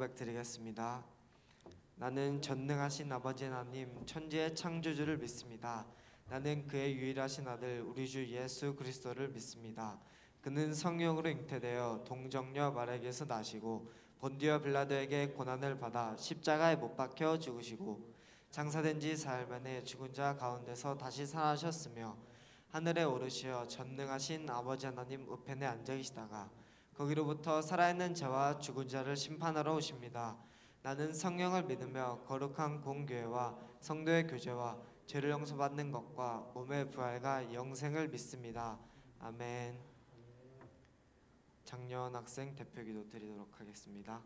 고백드리겠습니다. 나는 전능하신 아버지 하나님 천지의 창조주를 믿습니다. 나는 그의 유일하신 아들 우리 주 예수 그리스도를 믿습니다. 그는 성령으로 잉태되어 동정녀 마리아에게서 나시고 본디오 빌라도에게 고난을 받아 십자가에 못 박혀 죽으시고 장사된 지 사흘 만에 죽은 자 가운데서 다시 살아나셨으며 하늘에 오르시어 전능하신 아버지 하나님 우편에 앉아 계시다가 거기로부터 살아있는 자와 죽은 자를 심판하러 오십니다. 나는 성령을 믿으며 거룩한 공교회와 성도의 교제와 죄를 용서받는 것과 몸의 부활과 영생을 믿습니다. 아멘. 장려원 학생 대표기도 드리도록 하겠습니다.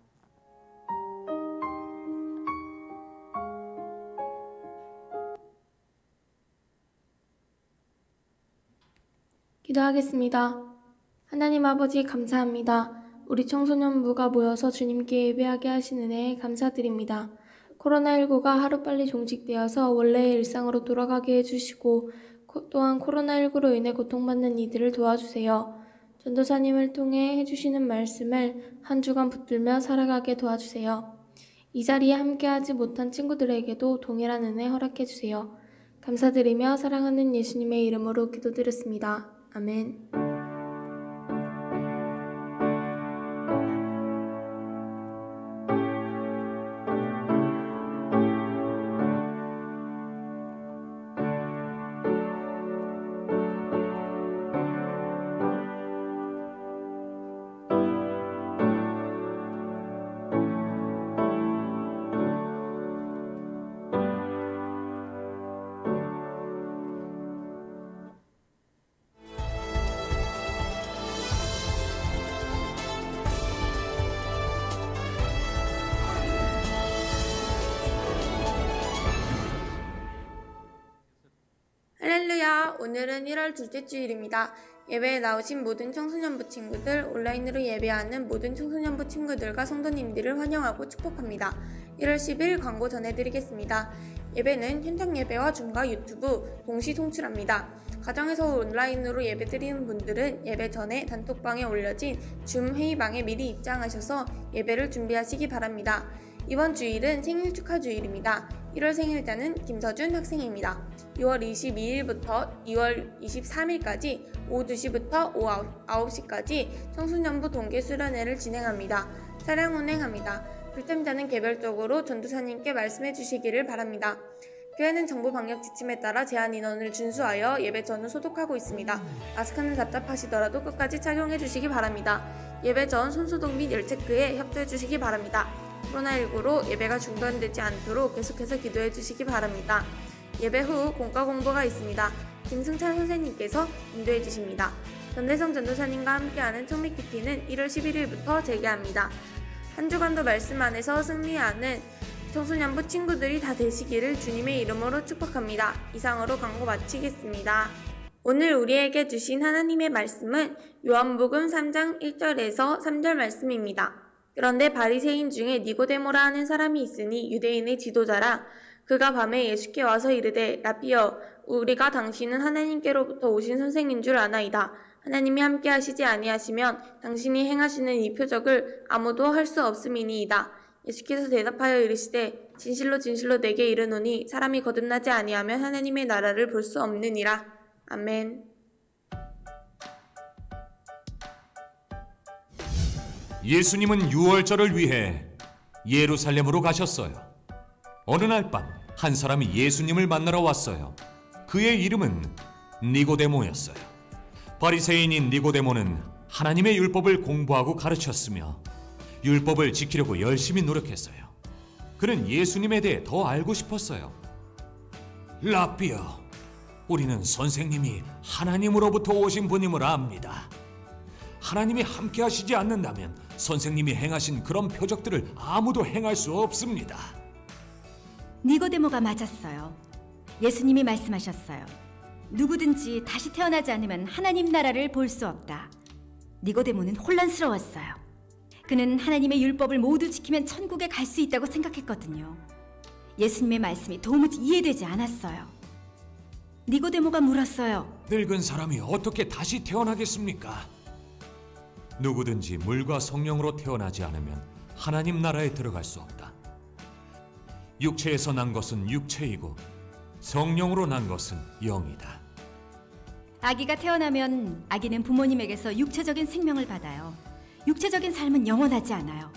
기도하겠습니다. 하나님 아버지 감사합니다. 우리 청소년부가 모여서 주님께 예배하게 하신 은혜에 감사드립니다. 코로나19가 하루빨리 종식되어서 원래의 일상으로 돌아가게 해주시고 또한 코로나19로 인해 고통받는 이들을 도와주세요. 전도사님을 통해 해주시는 말씀을 한 주간 붙들며 살아가게 도와주세요. 이 자리에 함께하지 못한 친구들에게도 동일한 은혜 허락해주세요. 감사드리며 사랑하는 예수님의 이름으로 기도드렸습니다. 아멘. 할렐루야! 오늘은 1월 둘째 주일입니다. 예배에 나오신 모든 청소년부 친구들, 온라인으로 예배하는 모든 청소년부 친구들과 성도님들을 환영하고 축복합니다. 1월 10일 광고 전해드리겠습니다. 예배는 현장 예배와 줌과 유튜브 동시 송출합니다. 가정에서 온라인으로 예배드리는 분들은 예배 전에 단톡방에 올려진 줌 회의방에 미리 입장하셔서 예배를 준비하시기 바랍니다. 이번 주일은 생일 축하 주일입니다. 1월 생일자는 김서준 학생입니다. 6월 22일부터 2월 23일까지 오후 2시부터 오후 9시까지 청소년부 동계 수련회를 진행합니다. 차량 운행합니다. 불템자는 개별적으로 전도사님께 말씀해 주시기를 바랍니다. 교회는 정부 방역 지침에 따라 제한 인원을 준수하여 예배 전후 소독하고 있습니다. 마스크는 답답하시더라도 끝까지 착용해 주시기 바랍니다. 예배 전 손소독 및 열체크에 협조해 주시기 바랍니다. 코로나19로 예배가 중단되지 않도록 계속해서 기도해 주시기 바랍니다. 예배 후 공과 공부가 있습니다. 김승찬 선생님께서 인도해 주십니다. 전대성 전도사님과 함께하는 청미키티는 1월 11일부터 재개합니다. 한 주간도 말씀 안에서 승리하는 청소년부 친구들이 다 되시기를 주님의 이름으로 축복합니다. 이상으로 광고 마치겠습니다. 오늘 우리에게 주신 하나님의 말씀은 요한복음 3장 1절에서 3절 말씀입니다. 그런데 바리새인 중에 니고데모라 하는 사람이 있으니 유대인의 지도자라. 그가 밤에 예수께 와서 이르되 라비여 우리가 당신은 하나님께로부터 오신 선생인 줄 아나이다. 하나님이 함께 하시지 아니하시면 당신이 행하시는 이 표적을 아무도 할 수 없음이니이다. 예수께서 대답하여 이르시되 진실로 진실로 내게 이르노니 사람이 거듭나지 아니하면 하나님의 나라를 볼 수 없느니라. 아멘. 예수님은 유월절을 위해 예루살렘으로 가셨어요. 어느 날 밤 한 사람이 예수님을 만나러 왔어요. 그의 이름은 니고데모였어요. 바리새인인 니고데모는 하나님의 율법을 공부하고 가르쳤으며 율법을 지키려고 열심히 노력했어요. 그는 예수님에 대해 더 알고 싶었어요. 라비여, 우리는 선생님이 하나님으로부터 오신 분임을 압니다. 하나님이 함께 하시지 않는다면 선생님이 행하신 그런 표적들을 아무도 행할 수 없습니다. 니고데모가 맞았어요. 예수님이 말씀하셨어요. 누구든지 다시 태어나지 않으면 하나님 나라를 볼 수 없다. 니고데모는 혼란스러웠어요. 그는 하나님의 율법을 모두 지키면 천국에 갈 수 있다고 생각했거든요. 예수님의 말씀이 도무지 이해되지 않았어요. 니고데모가 물었어요. 늙은 사람이 어떻게 다시 태어나겠습니까? 누구든지 물과 성령으로 태어나지 않으면 하나님 나라에 들어갈 수 없다. 육체에서 난 것은 육체이고 성령으로 난 것은 영이다. 아기가 태어나면 아기는 부모님에게서 육체적인 생명을 받아요. 육체적인 삶은 영원하지 않아요.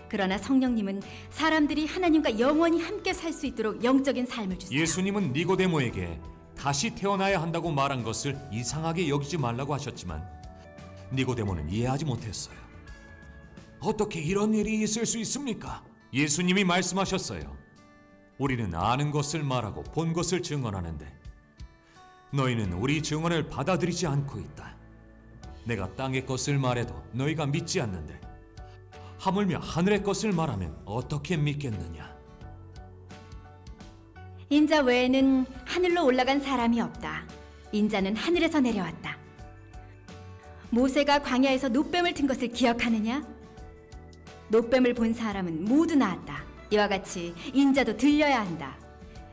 그러나 성령님은 사람들이 하나님과 영원히 함께 살 수 있도록 영적인 삶을 주세요. 예수님은 니고데모에게 다시 태어나야 한다고 말한 것을 이상하게 여기지 말라고 하셨지만 니고데모는 이해하지 못했어요. 어떻게 이런 일이 있을 수 있습니까? 예수님이 말씀하셨어요. 우리는 아는 것을 말하고 본 것을 증언하는데 너희는 우리 증언을 받아들이지 않고 있다. 내가 땅의 것을 말해도 너희가 믿지 않는데 하물며 하늘의 것을 말하면 어떻게 믿겠느냐? 인자 외에는 하늘로 올라간 사람이 없다. 인자는 하늘에서 내려왔다. 모세가 광야에서 놋뱀을 튼 것을 기억하느냐? 놋뱀을 본 사람은 모두 나았다. 이와 같이 인자도 들려야 한다.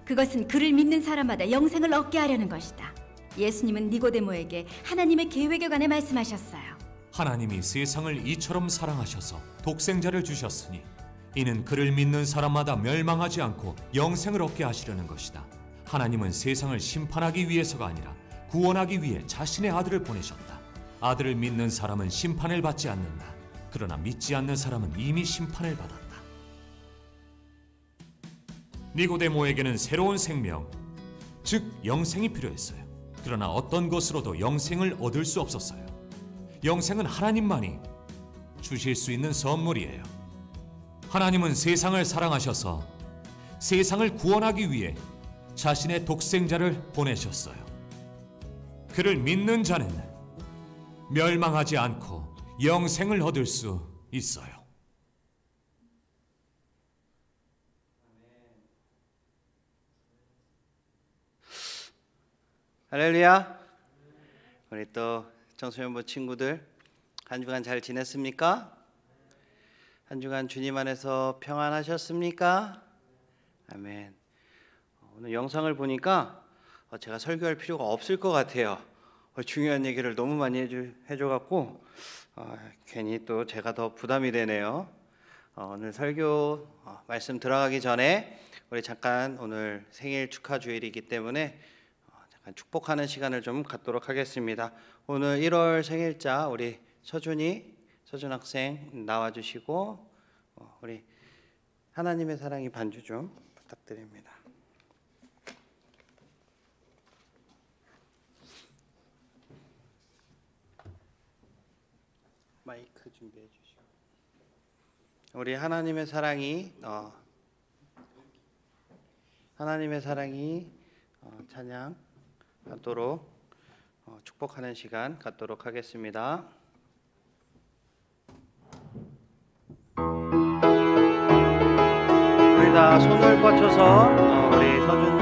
그것은 그를 믿는 사람마다 영생을 얻게 하려는 것이다. 예수님은 니고데모에게 하나님의 계획에 관해 말씀하셨어요. 하나님이 세상을 이처럼 사랑하셔서 독생자를 주셨으니 이는 그를 믿는 사람마다 멸망하지 않고 영생을 얻게 하시려는 것이다. 하나님은 세상을 심판하기 위해서가 아니라 구원하기 위해 자신의 아들을 보내셨다. 아들을 믿는 사람은 심판을 받지 않는다. 그러나 믿지 않는 사람은 이미 심판을 받았다. 니고데모에게는 새로운 생명, 즉 영생이 필요했어요. 그러나 어떤 것으로도 영생을 얻을 수 없었어요. 영생은 하나님만이 주실 수 있는 선물이에요. 하나님은 세상을 사랑하셔서 세상을 구원하기 위해 자신의 독생자를 보내셨어요. 그를 믿는 자는 멸망하지 않고 영생을 얻을 수 있어요. 할렐루야. 우리 또 청소년부 친구들 한 주간 잘 지냈습니까? 한 주간 주님 안에서 평안하셨습니까? 아멘. 오늘 영상을 보니까 제가 설교할 필요가 없을 것 같아요. 중요한 얘기를 너무 많이 해줘갖고 괜히 또 제가 더 부담이 되네요. 오늘 설교 말씀 들어가기 전에 우리 잠깐 오늘 생일 축하 주일이기 때문에 잠깐 축복하는 시간을 좀 갖도록 하겠습니다. 오늘 1월 생일자 우리 서준 학생 나와주시고 우리 하나님의 사랑이 반주 좀 부탁드립니다. 마이크 준비해 주시고 우리 하나님의 사랑이 찬양하도록 축복하는 시간 갖도록 하겠습니다. 우리 다 손을 뻗쳐서 우리 서준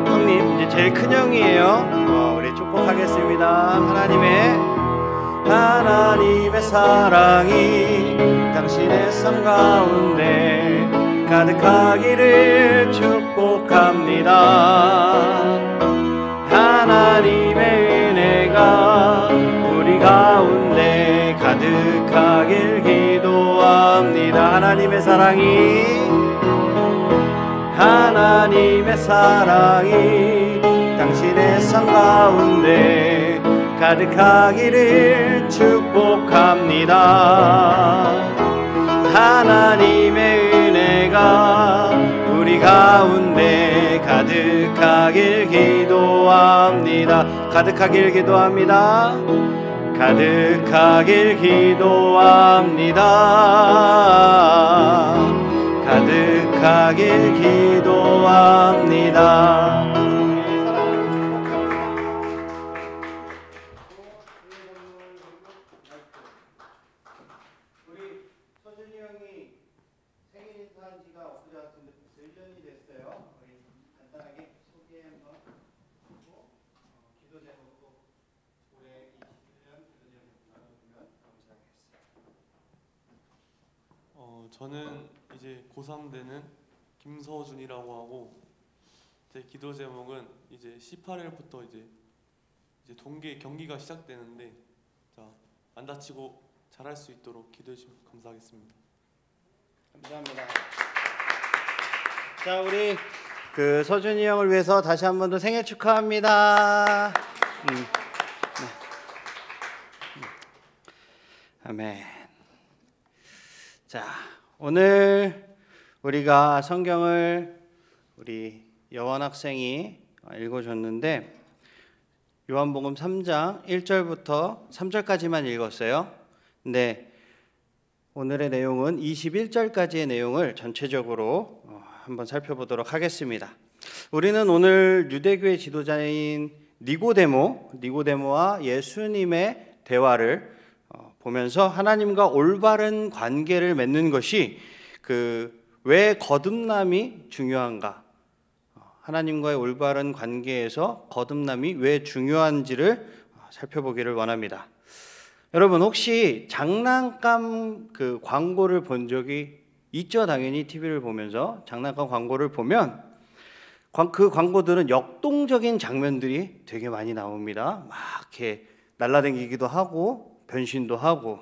형님 이제 제일 큰 형이에요. 우리 축복하겠습니다. 하나님의 사랑이 당신의 삶 가운데 가득하기를 축복합니다. 하나님의 은혜가 우리 가운데 가득하길 기도합니다. 하나님의 사랑이 당신의 삶 가운데 가득하기를 축복합니다. 하나님의 은혜가 우리 가운데 가득하길 기도합니다. 가득하길 기도합니다. 가득하길 기도합니다. 저는 이제 고3 되는 김서준이라고 하고 제 기도 제목은 이제 18일부터 이제 동계 경기가 시작되는데 안 다치고 잘할 수 있도록 기도해 주시면 감사하겠습니다. 감사합니다. 자, 우리 그 서준이 형을 위해서 다시 한 번 더 생일 축하합니다. 네. 아멘. 자, 오늘 우리가 성경을 우리 여원 학생이 읽어줬는데 요한복음 3장 1절부터 3절까지만 읽었어요. 근데 오늘의 내용은 21절까지의 내용을 전체적으로 한번 살펴보도록 하겠습니다. 우리는 오늘 유대교의 지도자인 니고데모와 예수님의 대화를 보면서 하나님과 올바른 관계를 맺는 것이 왜 거듭남이 중요한가, 하나님과의 올바른 관계에서 거듭남이 왜 중요한지를 살펴보기를 원합니다. 여러분, 혹시 장난감 그 광고를 본 적이 있죠? 당연히 TV를 보면서 장난감 광고를 보면 그 광고들은 역동적인 장면들이 되게 많이 나옵니다. 막 이렇게 날아다니기도 하고 변신도 하고.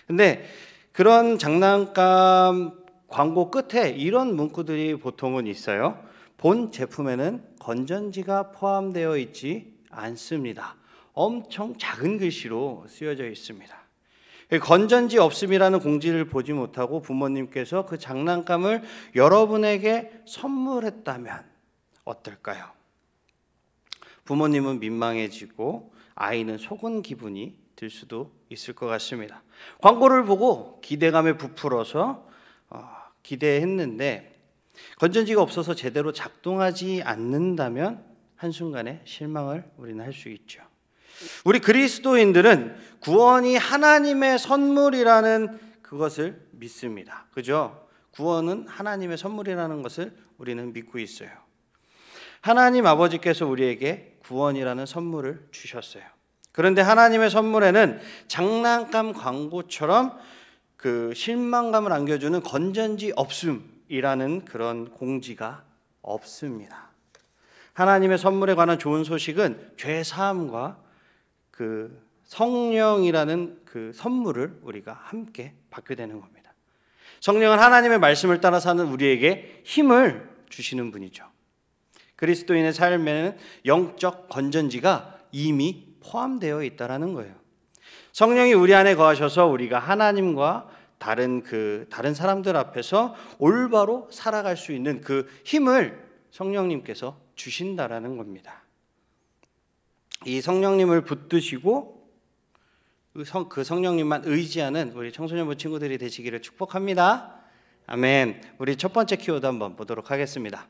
근데 그런 장난감 광고 끝에 이런 문구들이 보통은 있어요. 본 제품에는 건전지가 포함되어 있지 않습니다. 엄청 작은 글씨로 쓰여져 있습니다. 건전지 없음이라는 공지를 보지 못하고 부모님께서 그 장난감을 여러분에게 선물했다면 어떨까요? 부모님은 민망해지고 아이는 속은 기분이 들 수도 있을 것 같습니다. 광고를 보고 기대감에 부풀어서 기대했는데 건전지가 없어서 제대로 작동하지 않는다면 한순간에 실망을 우리는 할 수 있죠. 우리 그리스도인들은 구원이 하나님의 선물이라는 그것을 믿습니다. 그죠? 구원은 하나님의 선물이라는 것을 우리는 믿고 있어요. 하나님 아버지께서 우리에게 구원이라는 선물을 주셨어요. 그런데 하나님의 선물에는 장난감 광고처럼 그 실망감을 안겨주는 건전지 없음이라는 그런 공지가 없습니다. 하나님의 선물에 관한 좋은 소식은 죄 사함과 그 성령이라는 그 선물을 우리가 함께 받게 되는 겁니다. 성령은 하나님의 말씀을 따라 사는 우리에게 힘을 주시는 분이죠. 그리스도인의 삶에는 영적 건전지가 이미 포함되어 있다라는 거예요. 성령이 우리 안에 거하셔서 우리가 하나님과 다른 사람들 앞에서 올바로 살아갈 수 있는 그 힘을 성령님께서 주신다라는 겁니다. 이 성령님을 붙드시고 그 성령님만 의지하는 우리 청소년부 친구들이 되시기를 축복합니다. 아멘. 우리 첫 번째 키워드 한번 보도록 하겠습니다.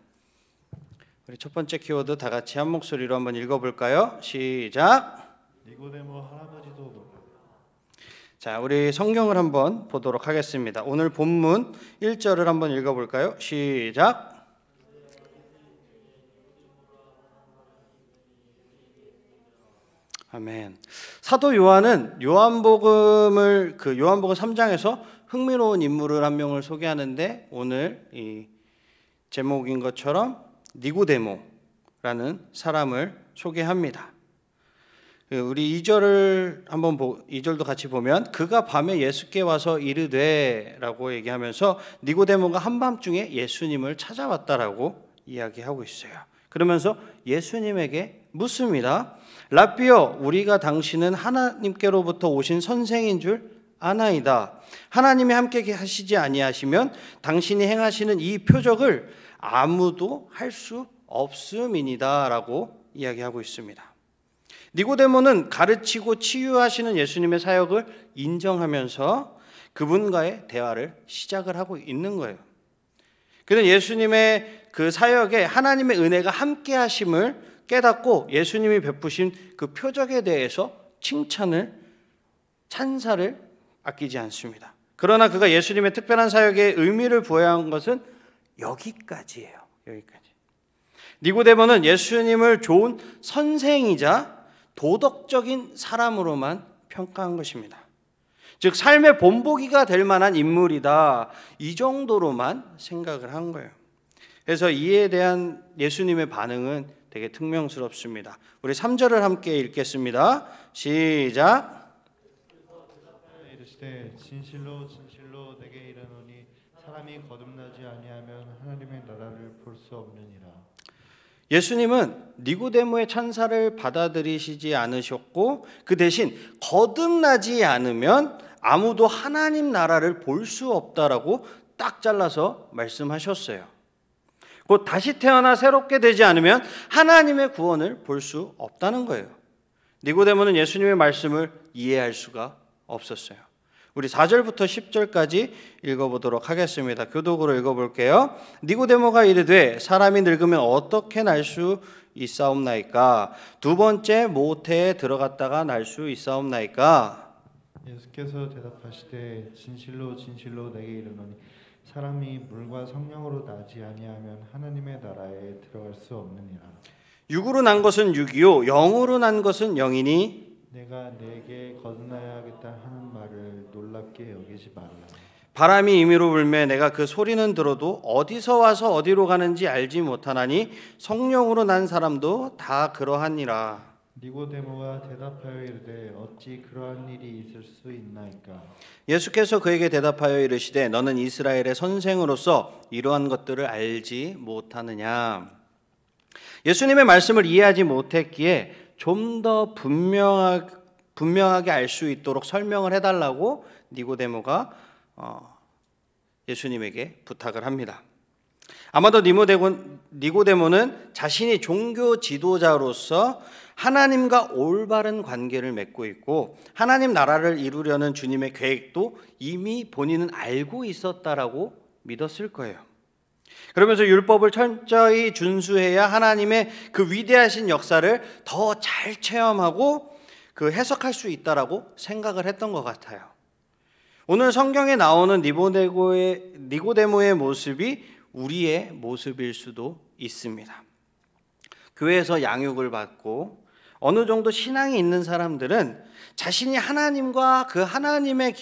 우리 첫 번째 키워드 다 같이 한 목소리로 한번 읽어볼까요? 시작. 니고데모 할아버지도. 자, 우리 성경을 한번 보도록 하겠습니다. 오늘 본문 1절을 한번 읽어볼까요? 시작. 아멘. 사도 요한은 요한복음 3장에서 흥미로운 인물을 한 명을 소개하는데 오늘 이 제목인 것처럼 니고데모라는 사람을 소개합니다. 우리 2절도 같이 보면 그가 밤에 예수께 와서 이르되라고 얘기하면서 니고데모가 한밤중에 예수님을 찾아왔다라고 이야기하고 있어요. 그러면서 예수님에게 묻습니다. 라삐여, 우리가 당신은 하나님께로부터 오신 선생인 줄 아나이다. 하나님이 함께 하시지 아니하시면 당신이 행하시는 이 표적을 아무도 할 수 없음이니다라고 이야기하고 있습니다. 니고데모는 가르치고 치유하시는 예수님의 사역을 인정하면서 그분과의 대화를 시작을 하고 있는 거예요. 그는 예수님의 그 사역에 하나님의 은혜가 함께 하심을 깨닫고 예수님이 베푸신 그 표적에 대해서 찬사를 아끼지 않습니다. 그러나 그가 예수님의 특별한 사역에 의미를 부여야 한 것은 여기까지예요. 여기까지. 니고데모는 예수님을 좋은 선생이자 도덕적인 사람으로만 평가한 것입니다. 즉 삶의 본보기가 될 만한 인물이다, 이 정도로만 생각을 한 거예요. 그래서 이에 대한 예수님의 반응은 되게 특명스럽습니다. 우리 3절을 함께 읽겠습니다. 시작. 이르시되 진실로 진실로 내게 이르노니 사람이 거듭나지 아니하면 하나님의 나라를 볼 수 없느니라. 예수님은 니고데모의 찬사를 받아들이시지 않으셨고 그 대신 거듭나지 않으면 아무도 하나님 나라를 볼 수 없다라고 딱 잘라서 말씀하셨어요. 곧 다시 태어나 새롭게 되지 않으면 하나님의 구원을 볼 수 없다는 거예요. 니고데모는 예수님의 말씀을 이해할 수가 없었어요. 우리 4절부터 10절까지 읽어보도록 하겠습니다. 교독으로 읽어볼게요. 니고데모가 이르되 사람이 늙으면 어떻게 날 수 있사옵나이까? 두 번째 모태에 들어갔다가 날 수 있사옵나이까? 예수께서 대답하시되 진실로 진실로 내게 이르노니 사람이 물과 성령으로 나지 아니하면 하나님의 나라에 들어갈 수 없느니라. 육으로 난 것은 육이요 영으로 난 것은 영이니 내가 내게 거듭나야 하겠다 하는 말을 놀랍게 여기지 말라. 바람이 임의로 불매 내가 그 소리는 들어도 어디서 와서 어디로 가는지 알지 못하나니 성령으로 난 사람도 다 그러하니라. 니고데모가 대답하여 이르되 어찌 그러한 일이 있을 수 있나이까? 예수께서 그에게 대답하여 이르시되 너는 이스라엘의 선생으로서 이러한 것들을 알지 못하느냐. 예수님의 말씀을 이해하지 못했기에 좀 더 분명하게 알 수 있도록 설명을 해달라고 니고데모가 예수님에게 부탁을 합니다. 아마도 니고데모는 자신이 종교 지도자로서 하나님과 올바른 관계를 맺고 있고 하나님 나라를 이루려는 주님의 계획도 이미 본인은 알고 있었다라고 믿었을 거예요. 그러면서 율법을 철저히 준수해야 하나님의 그 위대하신 역사를 더 잘 체험하고 그 해석할 수 있다라고 생각을 했던 것 같아요. 오늘 성경에 나오는 니고데모의 모습이 우리의 모습일 수도 있습니다. 교회에서 양육을 받고 어느 정도 신앙이 있는 사람들은 자신이 하나님과 그 하나님의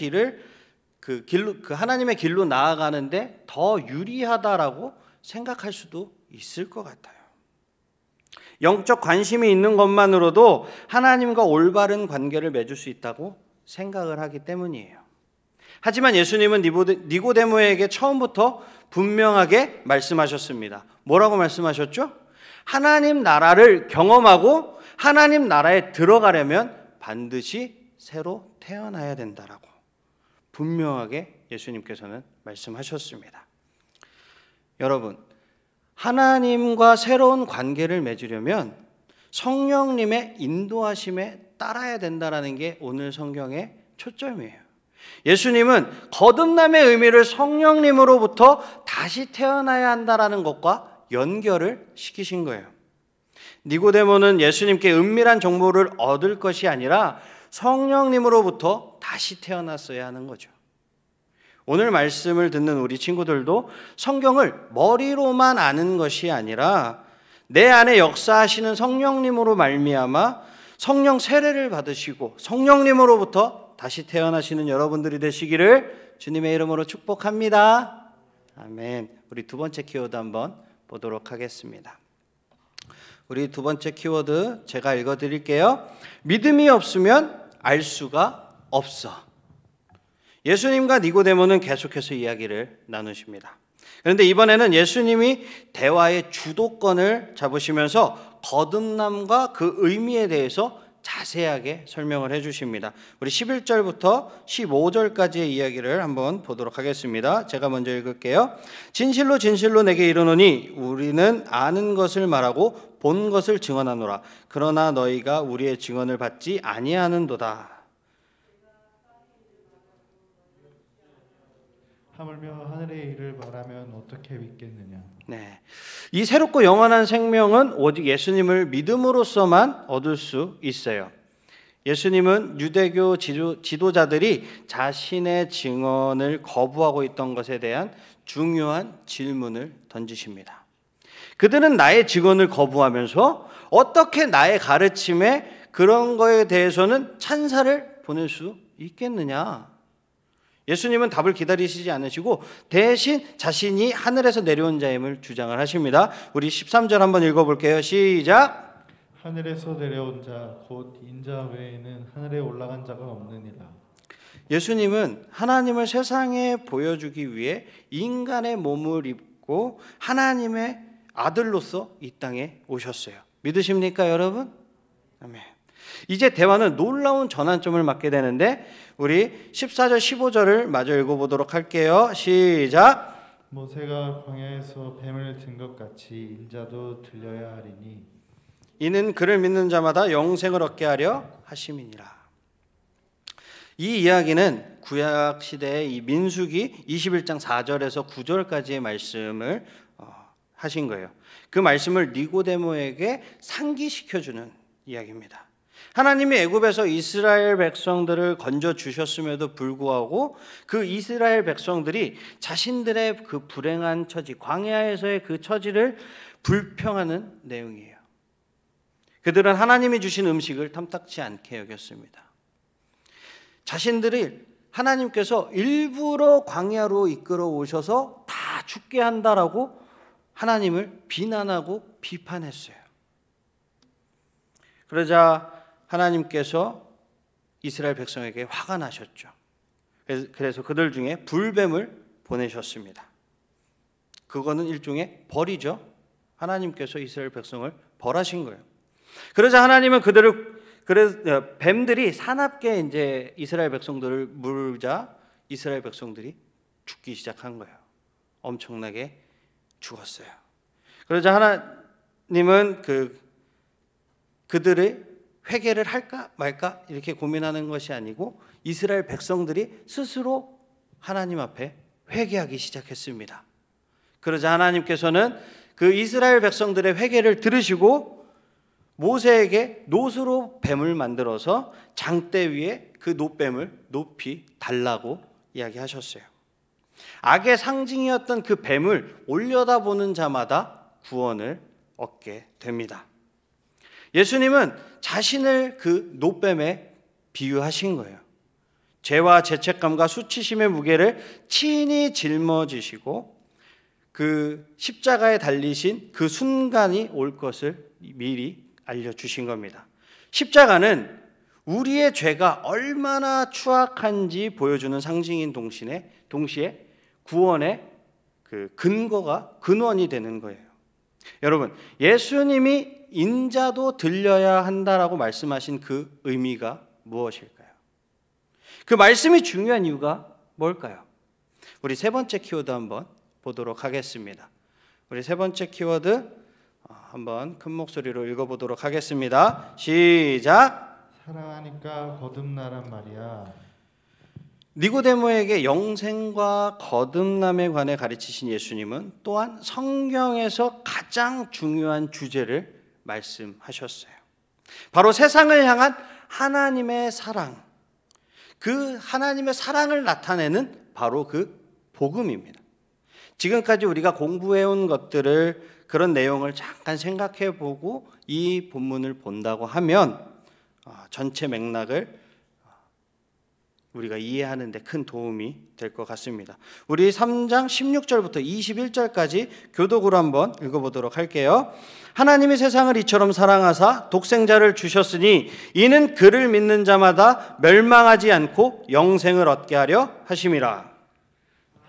하나님의 길로 나아가는데 더 유리하다라고 생각할 수도 있을 것 같아요. 영적 관심이 있는 것만으로도 하나님과 올바른 관계를 맺을 수 있다고 생각을 하기 때문이에요. 하지만 예수님은 니고데모에게 처음부터 분명하게 말씀하셨습니다. 뭐라고 말씀하셨죠? 하나님 나라를 경험하고 하나님 나라에 들어가려면 반드시 새로 태어나야 된다라고 분명하게 예수님께서는 말씀하셨습니다. 여러분, 하나님과 새로운 관계를 맺으려면 성령님의 인도하심에 따라야 된다라는 게 오늘 성경의 초점이에요. 예수님은 거듭남의 의미를 성령님으로부터 다시 태어나야 한다라는 것과 연결을 시키신 거예요. 니고데모는 예수님께 은밀한 정보를 얻을 것이 아니라 성령님으로부터 다시 태어났어야 하는 거죠. 오늘 말씀을 듣는 우리 친구들도 성경을 머리로만 아는 것이 아니라 내 안에 역사하시는 성령님으로 말미암아 성령 세례를 받으시고 성령님으로부터 다시 태어나시는 여러분들이 되시기를 주님의 이름으로 축복합니다. 아멘. 우리 두 번째 키워드 한번 보도록 하겠습니다. 우리 두 번째 키워드 제가 읽어드릴게요. 믿음이 없으면 알 수가 없어. 예수님과 니고데모는 계속해서 이야기를 나누십니다. 그런데 이번에는 예수님이 대화의 주도권을 잡으시면서 거듭남과 그 의미에 대해서 자세하게 설명을 해주십니다. 우리 11절부터 15절까지의 이야기를 한번 보도록 하겠습니다. 제가 먼저 읽을게요. 진실로 진실로 내게 이르노니 우리는 아는 것을 말하고 본 것을 증언하노라. 그러나 너희가 우리의 증언을 받지 아니하는도다. 하물며 하늘의 일을 말하면 어떻게 믿겠느냐. 네, 이 새롭고 영원한 생명은 오직 예수님을 믿음으로써만 얻을 수 있어요. 예수님은 유대교 지도자들이 자신의 증언을 거부하고 있던 것에 대한 중요한 질문을 던지십니다. 그들은 나의 증언을 거부하면서 어떻게 나의 가르침에 그런 거에 대해서는 찬사를 보낼 수 있겠느냐? 예수님은 답을 기다리시지 않으시고 대신 자신이 하늘에서 내려온 자임을 주장을 하십니다. 우리 13절 한번 읽어볼게요. 시작. 하늘에서 내려온 자 곧 인자 외에는 하늘에 올라간 자가 없느니라. 예수님은 하나님을 세상에 보여주기 위해 인간의 몸을 입고 하나님의 아들로서 이 땅에 오셨어요. 믿으십니까, 여러분? 아멘. 이제 대화는 놀라운 전환점을 맞게 되는데 우리 14절 15절을 마저 읽어보도록 할게요. 시작. 모세가 광야에서 뱀을 든 것 같이 인자도 들려야 하리니 이는 그를 믿는 자마다 영생을 얻게 하려 하심이니라. 이 이야기는 구약 시대의 이 민수기 21장 4절에서 9절까지의 말씀을 하신 거예요. 그 말씀을 니고데모에게 상기시켜주는 이야기입니다. 하나님이 애굽에서 이스라엘 백성들을 건져 주셨음에도 불구하고 그 이스라엘 백성들이 자신들의 그 불행한 처지, 광야에서의 그 처지를 불평하는 내용이에요. 그들은 하나님이 주신 음식을 탐탁치 않게 여겼습니다. 자신들이 하나님께서 일부러 광야로 이끌어 오셔서 다 죽게 한다라고 하나님을 비난하고 비판했어요. 그러자 하나님께서 이스라엘 백성에게 화가 나셨죠. 그래서 그들 중에 불뱀을 보내셨습니다. 그거는 일종의 벌이죠. 하나님께서 이스라엘 백성을 벌하신 거예요. 그러자 하나님은 뱀들이 사납게 이제 이스라엘 백성들을 물자 이스라엘 백성들이 죽기 시작한 거예요. 엄청나게 죽었어요. 그러자 하나님은 그들의 회개를 할까 말까 이렇게 고민하는 것이 아니고 이스라엘 백성들이 스스로 하나님 앞에 회개하기 시작했습니다. 그러자 하나님께서는 그 이스라엘 백성들의 회개를 들으시고 모세에게 놋으로 뱀을 만들어서 장대 위에 그 놋뱀을 높이 달라고 이야기하셨어요. 악의 상징이었던 그 뱀을 올려다보는 자마다 구원을 얻게 됩니다. 예수님은 자신을 그 놋뱀에 비유하신 거예요. 죄와 죄책감과 수치심의 무게를 친히 짊어지시고 그 십자가에 달리신 그 순간이 올 것을 미리 알려주신 겁니다. 십자가는 우리의 죄가 얼마나 추악한지 보여주는 상징인 동시에 구원의 그 근원이 되는 거예요. 여러분, 예수님이 인자도 들려야 한다라고 말씀하신 그 의미가 무엇일까요? 그 말씀이 중요한 이유가 뭘까요? 우리 세 번째 키워드 한번 보도록 하겠습니다. 우리 세 번째 키워드 한번 큰 목소리로 읽어보도록 하겠습니다. 시작. 사랑하니까 거듭나란 말이야. 니고데모에게 영생과 거듭남에 관해 가르치신 예수님은 또한 성경에서 가장 중요한 주제를 말씀하셨어요. 바로 세상을 향한 하나님의 사랑, 그 하나님의 사랑을 나타내는 바로 그 복음입니다. 지금까지 우리가 공부해온 것들을 그런 내용을 잠깐 생각해 보고 이 본문을 본다고 하면 전체 맥락을 우리가 이해하는 데 큰 도움이 될 것 같습니다. 우리 3장 16절부터 21절까지 교독으로 한번 읽어보도록 할게요. 하나님이 세상을 이처럼 사랑하사 독생자를 주셨으니 이는 그를 믿는 자마다 멸망하지 않고 영생을 얻게 하려 하심이라.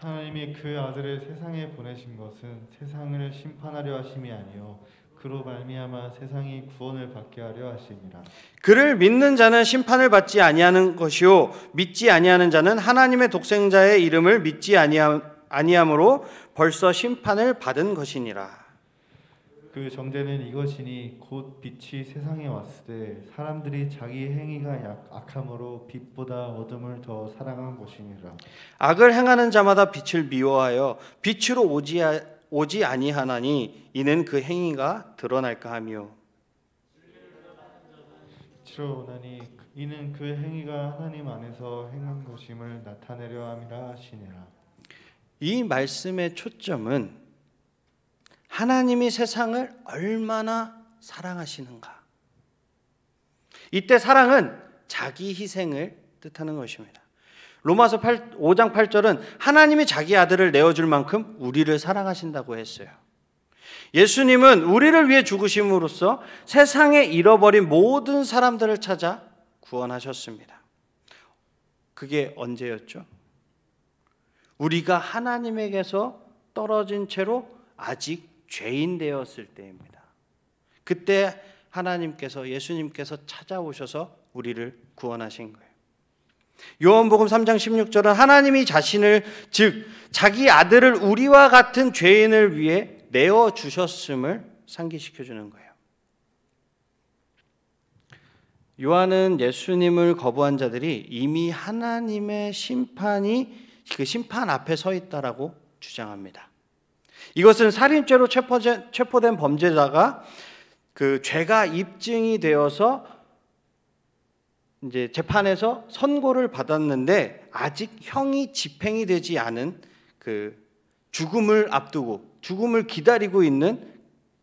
하나님이 그 아들을 세상에 보내신 것은 세상을 심판하려 하심이 아니요 그로 말미암아 세상이 구원을 받게 하려 하심이라. 그를 믿는 자는 심판을 받지 아니하는 것이요 믿지 아니하는 자는 하나님의 독생자의 이름을 믿지 아니함으로 벌써 심판을 받은 것이니라. 그 정죄는 이것이니 곧 빛이 세상에 왔을 때 사람들이 자기 행위가 악함으로 빛보다 어둠을 더 사랑한 것이니라. 악을 행하는 자마다 빛을 미워하여 빛으로 오지 아니하나니 이는 그 행위가 드러날까 하며. 빛으로 오나니 이는 그 행위가 하나님 안에서 행한 것임을 나타내려 함이라 하시니라. 이 말씀의 초점은 하나님이 세상을 얼마나 사랑하시는가. 이때 사랑은 자기 희생을 뜻하는 것입니다. 로마서 5장 8절은 하나님이 자기 아들을 내어줄 만큼 우리를 사랑하신다고 했어요. 예수님은 우리를 위해 죽으심으로써 세상에 잃어버린 모든 사람들을 찾아 구원하셨습니다. 그게 언제였죠? 우리가 하나님에게서 떨어진 채로 아직 죄인 되었을 때입니다. 그때 하나님께서, 예수님께서 찾아오셔서 우리를 구원하신 거예요. 요한복음 3장 16절은 하나님이 자신을, 즉 자기 아들을 우리와 같은 죄인을 위해 내어주셨음을 상기시켜주는 거예요. 요한은 예수님을 거부한 자들이 이미 하나님의 심판이 그 심판 앞에 서 있다라고 주장합니다. 이것은 살인죄로 체포된 범죄자가 그 죄가 입증이 되어서 이제 재판에서 선고를 받았는데 아직 형이 집행이 되지 않은 그 죽음을 앞두고 죽음을 기다리고 있는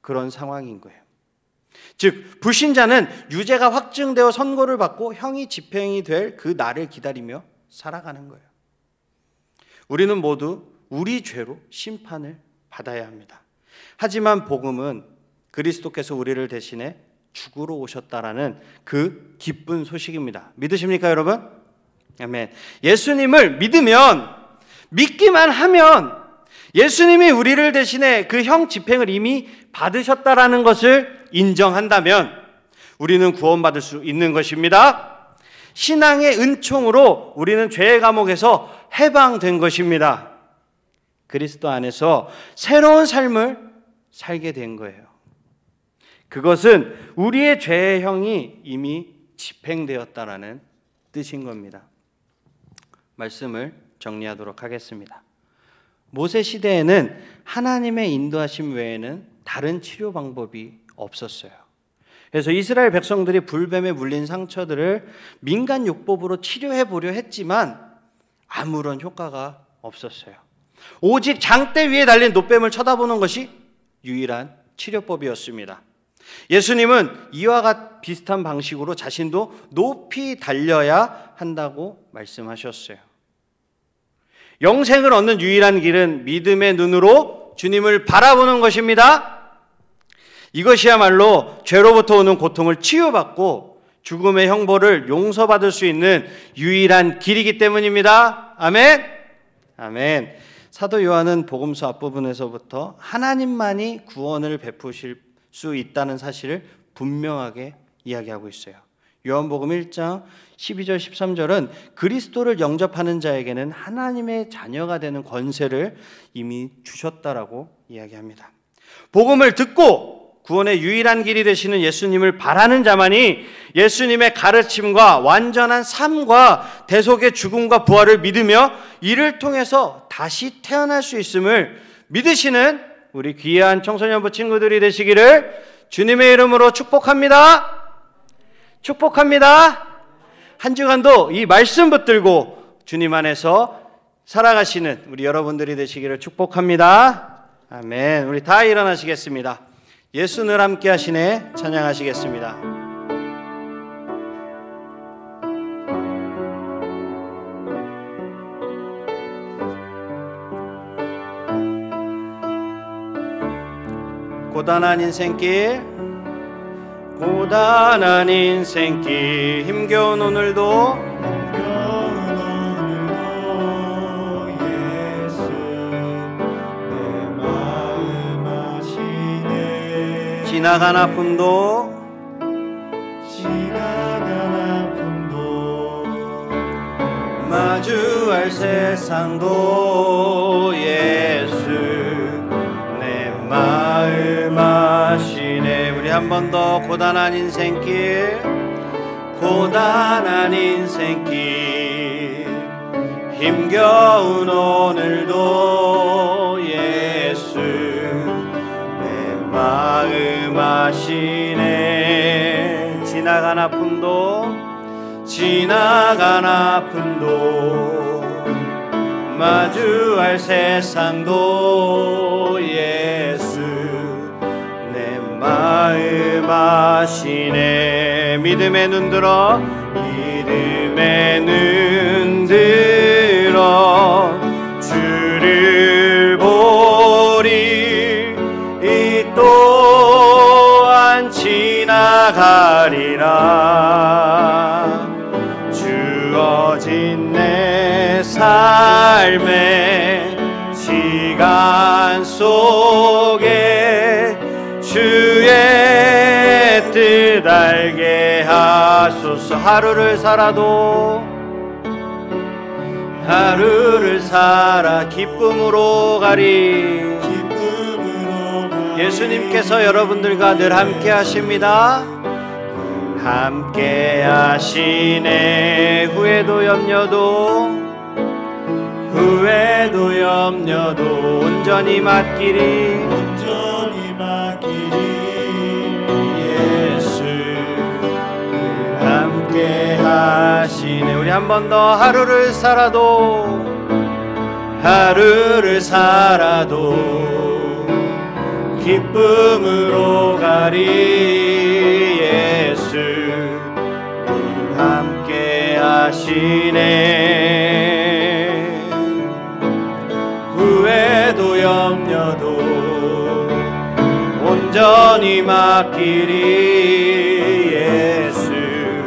그런 상황인 거예요. 즉 불신자는 유죄가 확증되어 선고를 받고 형이 집행이 될 그 날을 기다리며 살아가는 거예요. 우리는 모두 우리 죄로 심판을 받아야 합니다. 하지만 복음은 그리스도께서 우리를 대신해 죽으러 오셨다라는 그 기쁜 소식입니다. 믿으십니까, 여러분? 아멘. 예수님을 믿기만 하면 예수님이 우리를 대신해 그 형 집행을 이미 받으셨다라는 것을 인정한다면 우리는 구원받을 수 있는 것입니다. 신앙의 은총으로 우리는 죄의 감옥에서 해방된 것입니다. 그리스도 안에서 새로운 삶을 살게 된 거예요. 그것은 우리의 죄의 형이 이미 집행되었다라는 뜻인 겁니다. 말씀을 정리하도록 하겠습니다. 모세 시대에는 하나님의 인도하심 외에는 다른 치료 방법이 없었어요. 그래서 이스라엘 백성들이 불뱀에 물린 상처들을 민간 요법으로 치료해 보려 했지만 아무런 효과가 없었어요. 오직 장대 위에 달린 놋뱀을 쳐다보는 것이 유일한 치료법이었습니다. 예수님은 이와 비슷한 방식으로 자신도 높이 달려야 한다고 말씀하셨어요. 영생을 얻는 유일한 길은 믿음의 눈으로 주님을 바라보는 것입니다. 이것이야말로 죄로부터 오는 고통을 치유받고 죽음의 형벌을 용서받을 수 있는 유일한 길이기 때문입니다. 아멘. 아멘. 사도 요한은 복음서 앞부분에서부터 하나님만이 구원을 베푸실 수 있다는 사실을 분명하게 이야기하고 있어요. 요한복음 1장 12절 13절은 그리스도를 영접하는 자에게는 하나님의 자녀가 되는 권세를 이미 주셨다라고 이야기합니다. 복음을 듣고 구원의 유일한 길이 되시는 예수님을 바라는 자만이 예수님의 가르침과 완전한 삶과 대속의 죽음과 부활을 믿으며 이를 통해서 다시 태어날 수 있음을 믿으시는 우리 귀한 청소년부 친구들이 되시기를 주님의 이름으로 축복합니다. 축복합니다. 한 주간도 이 말씀 붙들고 주님 안에서 살아가시는 우리 여러분들이 되시기를 축복합니다. 아멘. 우리 다 일어나시겠습니다. 예수 늘 함께 하시네 찬양하시겠습니다. 고단한 인생길 고단한 인생길 힘겨운 오늘도 예수 내 마음 아시네. 지나간 아픔도 마주할 세상도 예수 내 마음 아시네. 우리 한 번 더 고단한 인생길 고단한 인생길 힘겨운 오늘도 예수 내 마음 아시네. 지나간 아픔도 마주할 세상도 예수 내 마음 아시네. 믿음의 눈 들어 주를 보리 이 또한 지나가리라. 주어진 내 삶의 시간 속에 주의 뜻 알게 하소서. 하루를 살아 기쁨으로 가리. 예수님께서 여러분들과 늘 함께 하십니다. 함께 하시네. 후회도 염려도 온전히 맡기리. 예수 함께 하시네. 우리 한 번 더. 하루를 살아도 기쁨으로 가리. 예수 함께 하시네. 후회도 염려도 온전히 맡기리. 예수 늘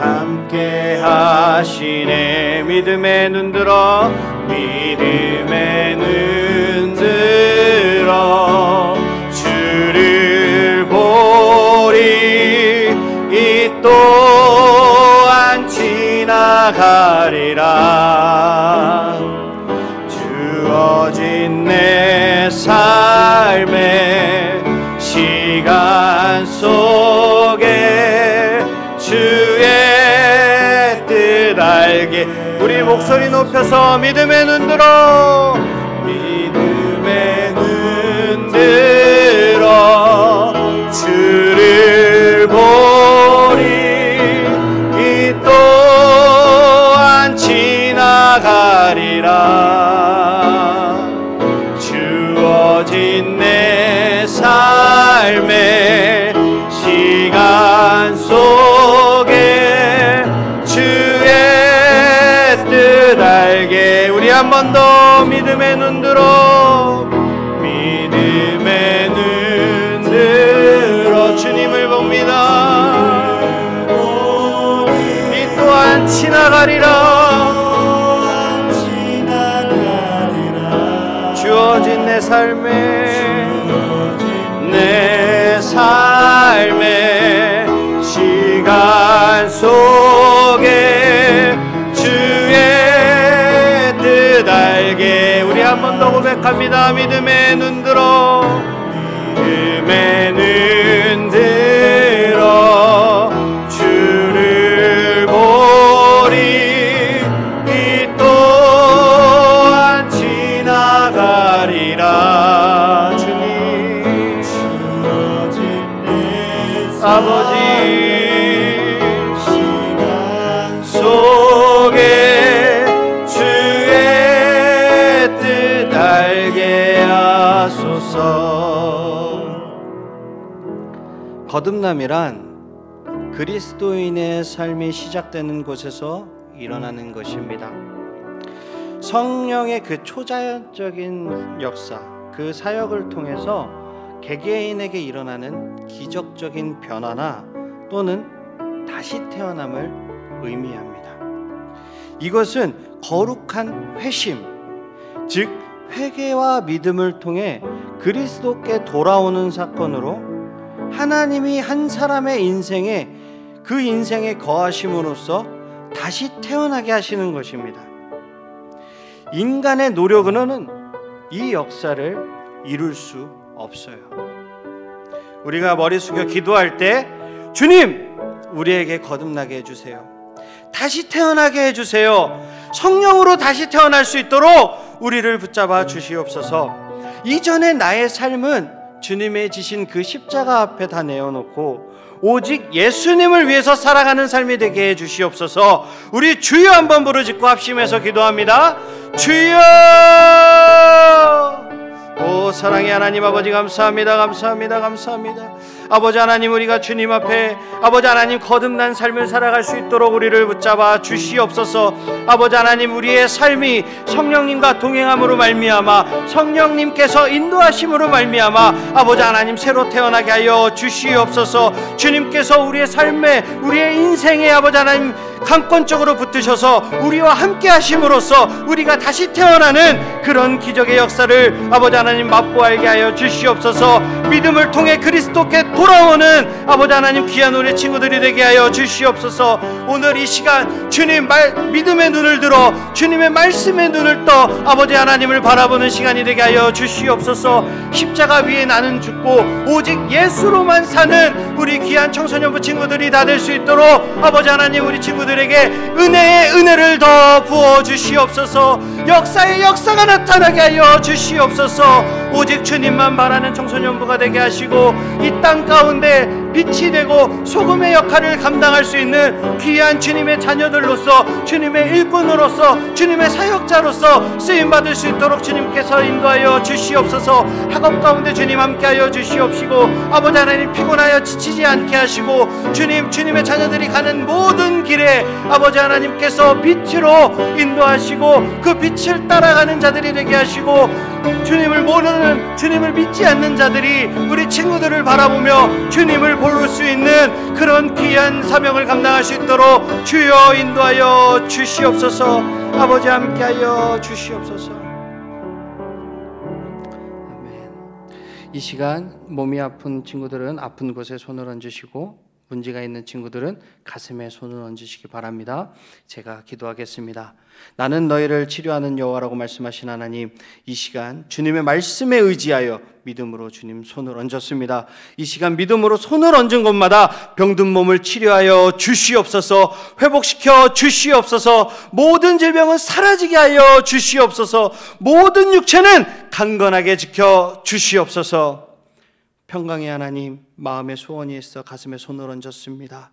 함께 하시네. 믿음의 눈 들어 주를 보리. 이 또한 지나가리라. 주어진 내 삶의 시간 속에 주의 뜻 알게. 우리 목소리 높여서 믿음의 눈 들어 주를 보리. 이 또한 지나가리라. 주어진 내 삶의 시간 속에 주의 뜻 알게. 우리 한 번 더 믿음의 눈 들어 주님을 봅니다. 이 또한 지나가리라. 주어진 내 삶의 시간 속에 주의 뜻 알게. 우리 한 번 더 고백합니다. 믿음의 눈 들어 주를 보리. 이 또한 지나가리라. 주님 아버지 시간 속에 주의 뜻 알게 하소서. 거듭남이란 그리스도인의 삶이 시작되는 곳에서 일어나는 것입니다. 성령의 그 초자연적인 역사, 그 사역을 통해서 개개인에게 일어나는 기적적인 변화나 또는 다시 태어남을 의미합니다. 이것은 거룩한 회심, 즉 회개와 믿음을 통해 그리스도께 돌아오는 사건으로 하나님이 한 사람의 인생에 그 인생에 거하심으로써 다시 태어나게 하시는 것입니다. 인간의 노력으로는 이 역사를 이룰 수 없어요. 우리가 머리 숙여 기도할 때 주님, 우리에게 거듭나게 해주세요. 다시 태어나게 해주세요. 성령으로 다시 태어날 수 있도록 우리를 붙잡아 주시옵소서. 이전에 나의 삶은 주님의 지신 그 십자가 앞에 다 내어놓고 오직 예수님을 위해서 살아가는 삶이 되게 해주시옵소서. 우리 주여 한번 부르짖고 합심해서 기도합니다. 주여! 오 사랑의 하나님 아버지, 감사합니다. 감사합니다. 감사합니다. 아버지 하나님, 우리가 주님 앞에 아버지 하나님 거듭난 삶을 살아갈 수 있도록 우리를 붙잡아 주시옵소서. 아버지 하나님, 우리의 삶이 성령님과 동행함으로 말미암아 성령님께서 인도하심으로 말미암아 아버지 하나님 새로 태어나게 하여 주시옵소서. 주님께서 우리의 삶에 우리의 인생에 아버지 하나님 강권적으로 붙으셔서 우리와 함께 하심으로써 우리가 다시 태어나는 그런 기적의 역사를 아버지 하나님 맛보알게 하여 주시옵소서. 믿음을 통해 그리스도께 돌아오는 아버지 하나님 귀한 우리 친구들이 되게 하여 주시옵소서. 오늘 이 시간 주님 믿음의 눈을 들어 주님의 말씀의 눈을 떠 아버지 하나님을 바라보는 시간이 되게 하여 주시옵소서. 십자가 위에 나는 죽고 오직 예수로만 사는 우리 귀한 청소년부 친구들이 다 될 수 있도록 아버지 하나님 우리 친구들에게 은혜의 은혜를 더 부어 주시옵소서. 역사의 역사가 나타나게 하여 주시옵소서. 오직 주님만 바라는 청소년부가 되게 하시고 이 땅 가운데 빛이 되고 소금의 역할을 감당할 수 있는 귀한 주님의 자녀들로서 주님의 일꾼으로서 주님의 사역자로서 쓰임받을 수 있도록 주님께서 인도하여 주시옵소서. 학업 가운데 주님 함께하여 주시옵시고 아버지 하나님 피곤하여 지치지 않게 하시고 주님의 자녀들이 가는 모든 길에 아버지 하나님께서 빛으로 인도하시고 그 빛을 따라가는 자들이 되게 하시고 주님을 모르는 주님을 믿지 않는 자들이 우리 친구들을 바라보며 주님을 볼 수 있는 그런 귀한 사명을 감당할 수 있도록 주여 인도하여 주시옵소서. 아버지 함께하여 주시옵소서. 아멘. 이 시간 몸이 아픈 친구들은 아픈 곳에 손을 얹으시고 문제가 있는 친구들은 가슴에 손을 얹으시기 바랍니다. 제가 기도하겠습니다. 나는 너희를 치료하는 여호와라고 말씀하신 하나님, 이 시간 주님의 말씀에 의지하여 믿음으로 주님 손을 얹었습니다. 이 시간 믿음으로 손을 얹은 곳마다 병든 몸을 치료하여 주시옵소서. 회복시켜 주시옵소서. 모든 질병은 사라지게 하여 주시옵소서. 모든 육체는 강건하게 지켜 주시옵소서. 평강의 하나님, 마음의 소원이 있어 가슴에 손을 얹었습니다.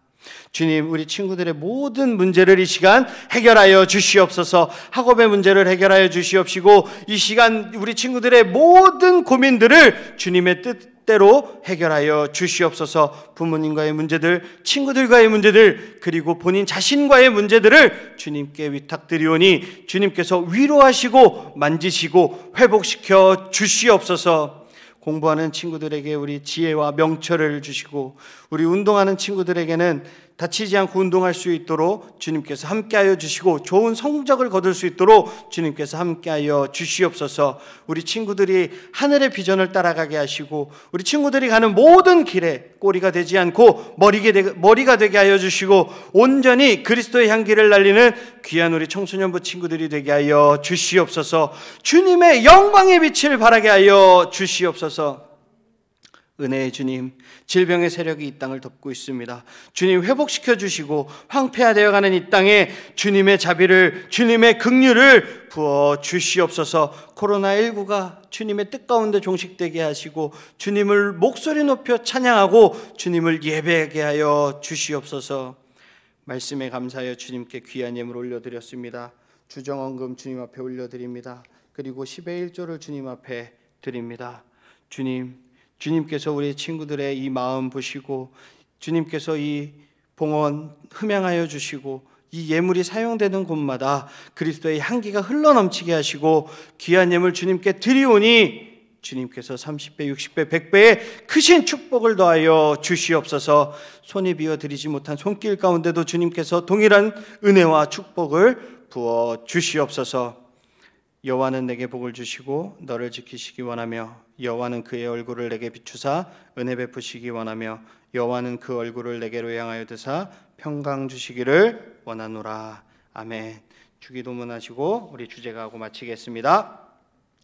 주님, 우리 친구들의 모든 문제를 이 시간 해결하여 주시옵소서. 학업의 문제를 해결하여 주시옵시고 이 시간 우리 친구들의 모든 고민들을 주님의 뜻대로 해결하여 주시옵소서. 부모님과의 문제들, 친구들과의 문제들, 그리고 본인 자신과의 문제들을 주님께 위탁드리오니 주님께서 위로하시고 만지시고 회복시켜 주시옵소서. 공부하는 친구들에게 우리 지혜와 명철을 주시고 우리 운동하는 친구들에게는 다치지 않고 운동할 수 있도록 주님께서 함께하여 주시고 좋은 성적을 거둘 수 있도록 주님께서 함께하여 주시옵소서. 우리 친구들이 하늘의 비전을 따라가게 하시고 우리 친구들이 가는 모든 길에 꼬리가 되지 않고 머리가 되게 하여 주시고 온전히 그리스도의 향기를 날리는 귀한 우리 청소년부 친구들이 되게 하여 주시옵소서. 주님의 영광의 빛을 발하게 하여 주시옵소서. 은혜의 주님, 질병의 세력이 이 땅을 덮고 있습니다. 주님 회복시켜 주시고 황폐화되어가는 이 땅에 주님의 자비를, 주님의 긍휼을 부어 주시옵소서. 코로나19가 주님의 뜻 가운데 종식되게 하시고 주님을 목소리 높여 찬양하고 주님을 예배하게 하여 주시옵소서. 말씀에 감사하여 주님께 귀한 예물 올려드렸습니다. 주정헌금 주님 앞에 올려드립니다. 그리고 10의 1조를 주님 앞에 드립니다. 주님께서 우리 친구들의 이 마음 보시고 주님께서 이 봉헌 흠양하여 주시고 이 예물이 사용되는 곳마다 그리스도의 향기가 흘러넘치게 하시고 귀한 예물 주님께 드리오니 주님께서 30배, 60배, 100배의 크신 축복을 더하여 주시옵소서. 손이 비어 드리지 못한 손길 가운데도 주님께서 동일한 은혜와 축복을 부어 주시옵소서. 여호와는 내게 복을 주시고 너를 지키시기 원하며 여호와는 그의 얼굴을 내게 비추사 은혜 베푸시기 원하며 여호와는 그 얼굴을 내게로 향하여 드사 평강 주시기를 원하노라. 아멘. 주기도문 하시고 우리 주제가하고 마치겠습니다.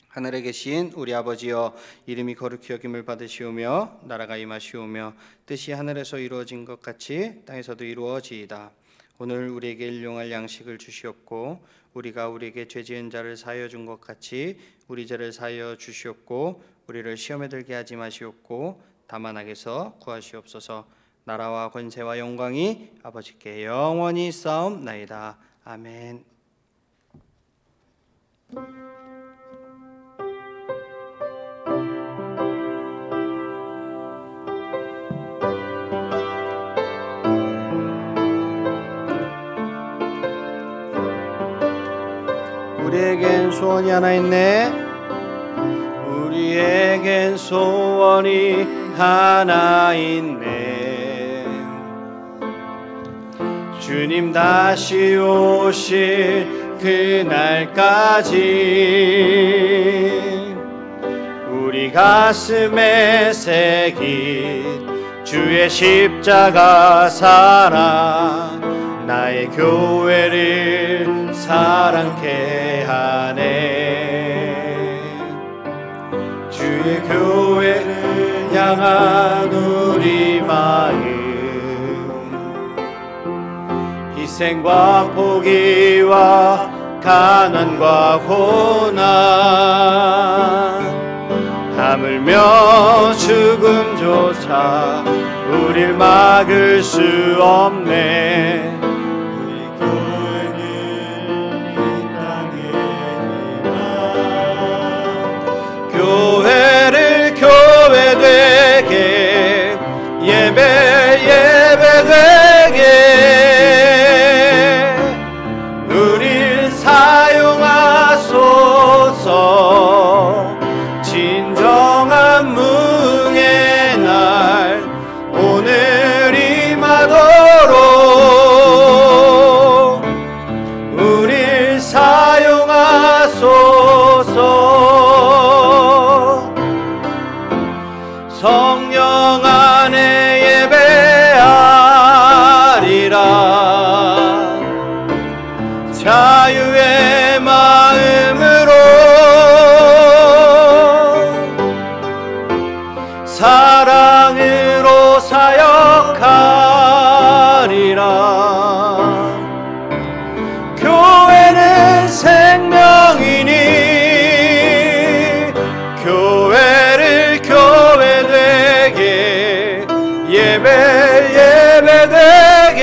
하늘에 계신 우리 아버지여, 이름이 거룩히 여김을 받으시오며 나라가 임하시오며 뜻이 하늘에서 이루어진 것 같이 땅에서도 이루어지이다. 오늘 우리에게 일용할 양식을 주시옵고 우리가 우리에게 죄 지은 자를 사하여 준 것 같이 우리 죄를 사하여 주시옵고 우리를 시험에 들게 하지 마시옵고 다만 악에서 구하시옵소서. 나라와 권세와 영광이 아버지께 영원히 싸움나이다. 아멘. 우리에겐 소원이 하나 있네. 우리에겐 소원이 하나 있네. 주님 다시 오실 그날까지 우리 가슴에 새긴 주의 십자가 사랑 나의 교회를 사랑케 하네. 주의 교회를 향한 우리 마음 희생과 포기와 가난과 고난 하물며 죽음조차 우릴 막을 수 없네. 우리 교회는 이 땅에 희망 교회를 교회되게 예배 예배되게 우릴 사용하소서. 진정한 무흥의 날 오늘 임하도록 우릴 사용하소서. 성령 안에 예배하리라. 자유의 마음으로 사랑으로 사역하리라. 교회는 생명이니 교회를 교회되게 예배 예배되게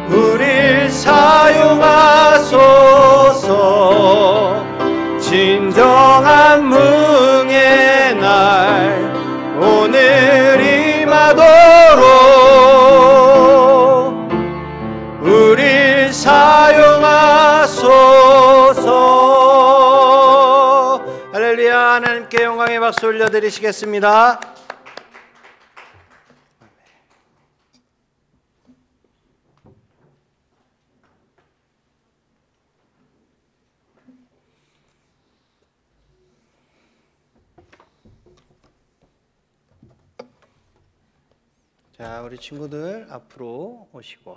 우릴 사용하소서. 진정한 무흥의 날 오늘 임하도록 우릴 사용하소서. 할렐루야. 하나님께 영광의 박수 올려드리시겠습니다. 자, 우리 친구들 앞으로 오시고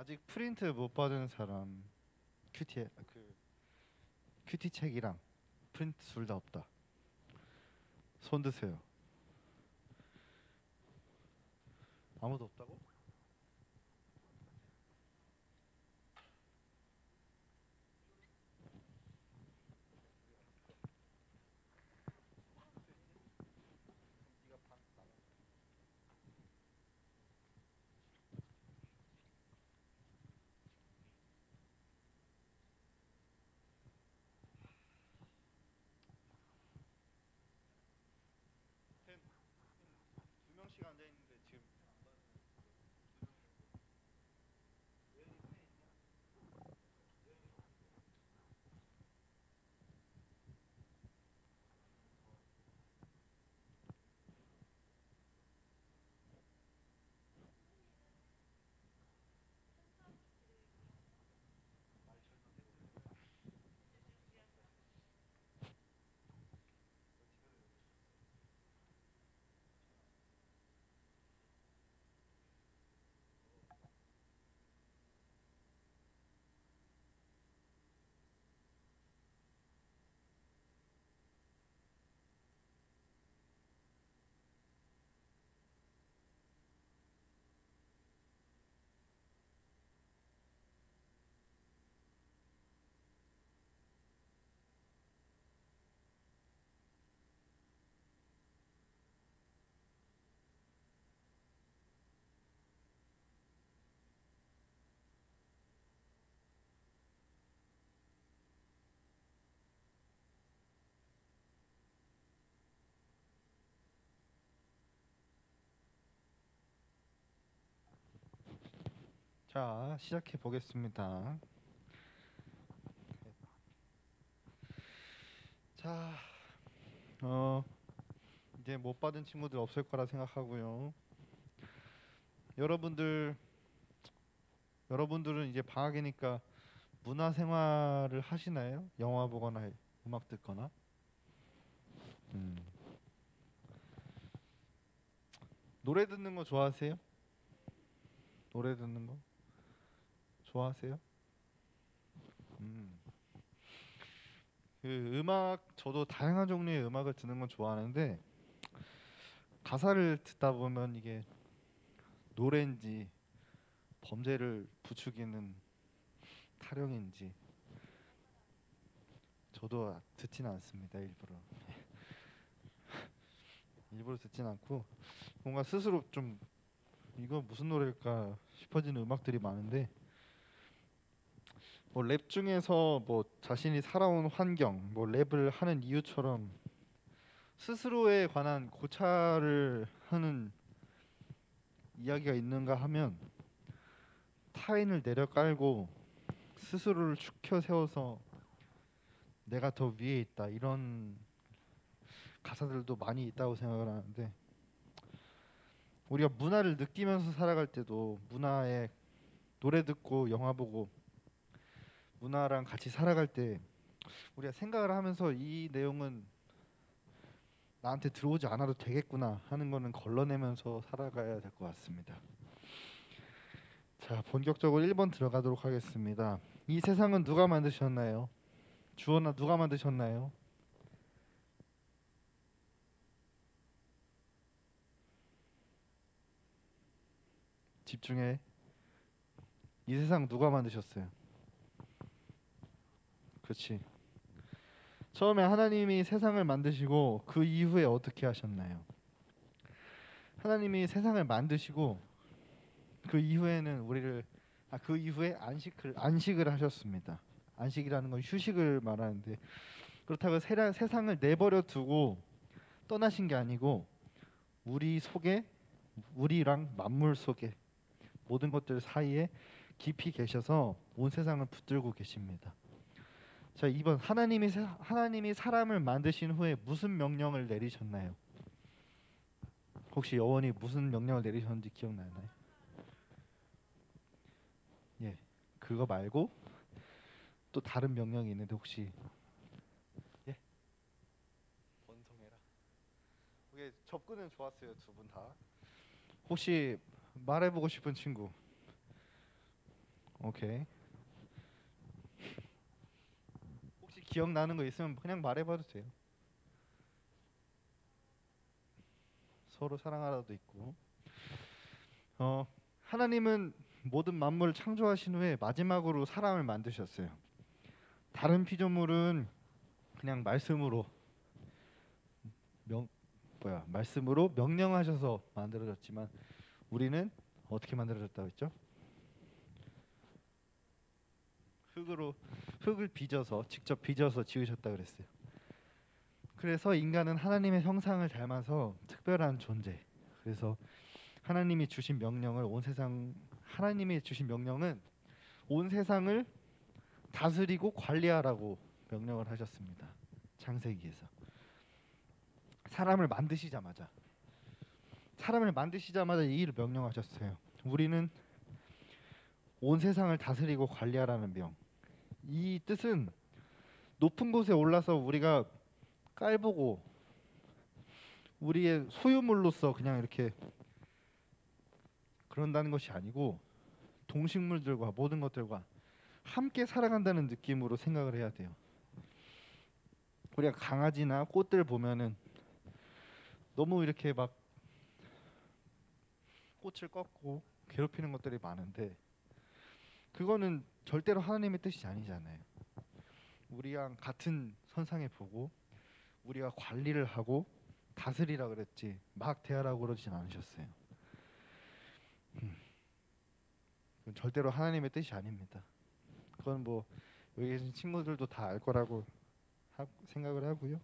아직 프린트 못 받은 사람 큐티 책이랑 프린트 둘 다 없다. 손 드세요. 아무도 없다고? 두 명씩 앉아 있는데 지금 자, 시작해 보겠습니다. 자, 이제 못 받은 친구들 없을 거라 생각하고요. 여러분들은 이제 방학이니까 문화 생활을 하시나요? 영화 보거나 음악 듣거나. 노래 듣는 거 좋아하세요? 노래 듣는 거 좋아하세요? 그 음악 저도 다양한 종류의 음악을 듣는 건 좋아하는데 가사를 듣다 보면 이게 노래인지 범죄를 부추기는 타령인지 저도 듣지는 않습니다. 일부러 듣진 않고 뭔가 스스로 좀 이거 무슨 노래일까 싶어지는 음악들이 많은데 뭐 랩 중에서 뭐 자신이 살아온 환경, 뭐 랩을 하는 이유처럼 스스로에 관한 고찰을 하는 이야기가 있는가 하면 타인을 내려깔고 스스로를 축혀 세워서 내가 더 위에 있다 이런 가사들도 많이 있다고 생각을 하는데 우리가 문화를 느끼면서 살아갈 때도 문화에 노래 듣고 영화 보고 문화랑 같이 살아갈 때 우리가 생각을 하면서 이 내용은 나한테 들어오지 않아도 되겠구나 하는 거는 걸러내면서 살아가야 될 것 같습니다. 자, 본격적으로 1번 들어가도록 하겠습니다. 이 세상은 누가 만드셨나요? 주원아, 누가 만드셨나요? 집중해. 이 세상 누가 만드셨어요? 그렇지. 처음에 하나님이 세상을 만드시고 그 이후에 어떻게 하셨나요? 하나님이 세상을 만드시고 그 이후에는 그 이후에 안식을 하셨습니다. 안식이라는 건 휴식을 말하는데 그렇다고 세상을 내버려 두고 떠나신 게 아니고 우리랑 만물 속에 모든 것들 사이에 깊이 계셔서 온 세상을 붙들고 계십니다. 자, 2번 하나님이 사람을 만드신 후에 무슨 명령을 내리셨나요? 혹시 여원이 무슨 명령을 내리셨는지 기억나나요? 예, 그거 말고 또 다른 명령이 있는데 혹시 예? 번성해라. 이게 접근은 좋았어요, 두 분 다. 혹시 말해보고 싶은 친구 오케이. 혹시 기억나는 거 있으면 그냥 말해봐도 돼요. 서로 사랑하라도 있고. 하나님은 모든 만물을 창조하신 후에 마지막으로 사람을 만드셨어요. 다른 피조물은 그냥 말씀으로 명령하셔서 만들어졌지만 우리는 어떻게 만들어졌다고 했죠? 흙을 빚어서 직접 빚어서 지으셨다 그랬어요. 그래서 인간은 하나님의 형상을 닮아서 특별한 존재. 그래서 하나님이 주신 명령은 온 세상을 다스리고 관리하라고 명령을 하셨습니다. 창세기에서. 사람을 만드시자마자 이 일을 명령하셨어요. 우리는 온 세상을 다스리고 관리하라는 명. 이 뜻은 높은 곳에 올라서 우리가 깔보고 우리의 소유물로서 그냥 이렇게 그런다는 것이 아니고 동식물들과 모든 것들과 함께 살아간다는 느낌으로 생각을 해야 돼요. 우리가 강아지나 꽃들 보면은 너무 이렇게 막 꽃을 꺾고 괴롭히는 것들이 많은데 그거는 절대로 하나님의 뜻이 아니잖아요. 우리랑 같은 선상에 보고 우리가 관리를 하고 다스리라 그랬지 막 대하라고 그러진 않으셨어요. 그건 절대로 하나님의 뜻이 아닙니다. 그건 뭐 여기 계신 친구들도 다 알 거라고 생각을 하고요.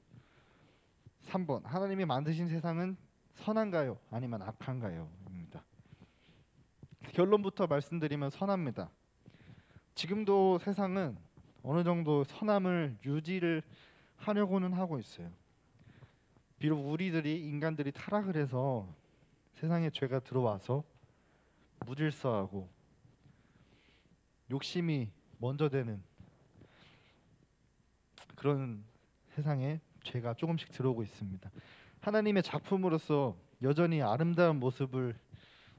3번 하나님이 만드신 세상은 선한가요? 아니면 악한가요? 입니다. 결론부터 말씀드리면 선합니다. 지금도 세상은 어느 정도 선함을 유지를 하려고는 하고 있어요. 비록 인간들이 타락을 해서 세상에 죄가 들어와서 무질서하고 욕심이 먼저 되는 그런 세상에 죄가 조금씩 들어오고 있습니다. 하나님의 작품으로서 여전히 아름다운 모습을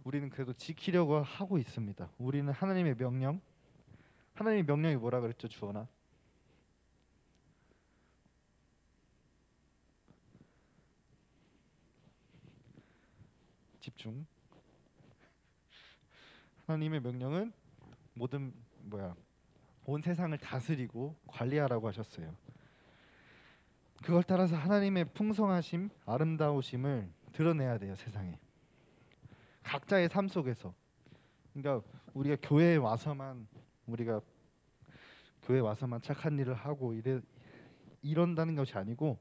우리는 그래도 지키려고 하고 있습니다. 우리는 하나님의 명령이 뭐라 그랬죠, 주원아? 집중. 하나님의 명령은 온 세상을 다스리고 관리하라고 하셨어요. 그걸 따라서 하나님의 풍성하심, 아름다우심을 드러내야 돼요, 세상에. 각자의 삶 속에서. 그러니까 우리가 교회에 와서만 착한 일을 하고 이런다는 것이 아니고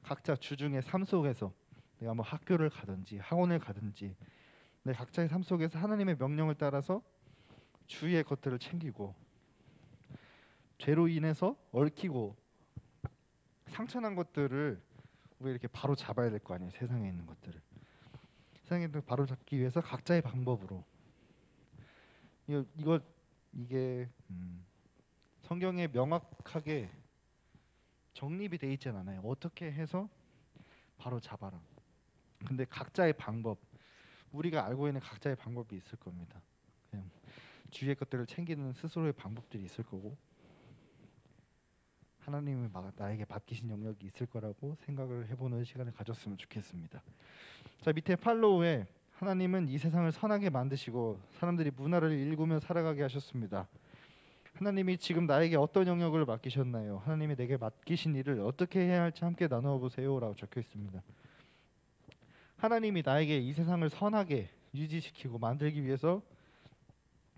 각자 주중의 삶 속에서 내가 뭐 학교를 가든지 학원을 가든지 내 각자의 삶 속에서 하나님의 명령을 따라서 주위의 것들을 챙기고 죄로 인해서 얽히고 상처난 것들을 우리 이렇게 바로 잡아야 될 거 아니에요. 세상에 있는 것들을. 세상에 있는 바로 잡기 위해서 각자의 방법으로 이게 성경에 명확하게 정립이 돼 있진 않아요. 어떻게 해서 바로 잡아라. 근데 각자의 방법, 우리가 알고 있는 각자의 방법이 있을 겁니다. 그냥 주위의 것들을 챙기는 스스로의 방법들이 있을 거고 하나님이 나에게 맡기신 영역이 있을 거라고 생각을 해보는 시간을 가졌으면 좋겠습니다. 자, 밑에 팔로우에 하나님은 이 세상을 선하게 만드시고 사람들이 문화를 일구며 살아가게 하셨습니다. 하나님이 지금 나에게 어떤 영역을 맡기셨나요? 하나님이 내게 맡기신 일을 어떻게 해야 할지 함께 나누어 보세요 라고 적혀 있습니다. 하나님이 나에게 이 세상을 선하게 유지시키고 만들기 위해서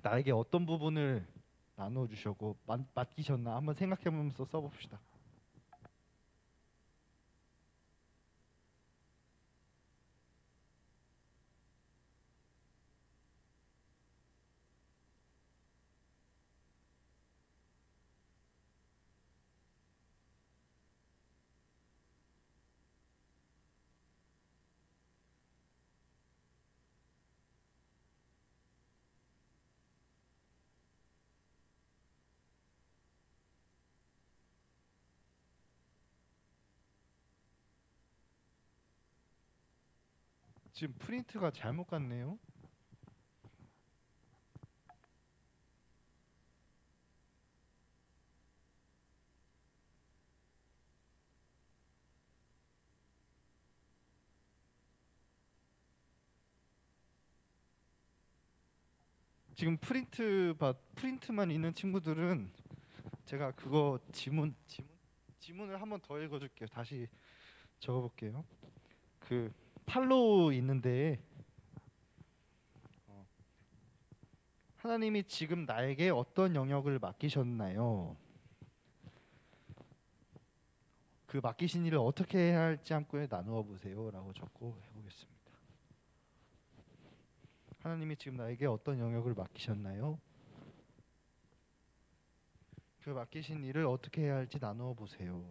나에게 어떤 부분을 나누어 주셨고 맡기셨나 한번 생각해 보면서 써봅시다. 지금 프린트가 잘못 갔네요. 지금 프린트만 있는 친구들은 제가 그거 지문을 한번 더 읽어줄게요. 다시 적어볼게요. 그 팔로우 있는데 하나님이 지금 나에게 어떤 영역을 맡기셨나요? 그 맡기신 일을 어떻게 해야 할지 함께 나누어 보세요라고 적고 해보겠습니다. 하나님이 지금 나에게 어떤 영역을 맡기셨나요? 그 맡기신 일을 어떻게 해야 할지 나누어 보세요.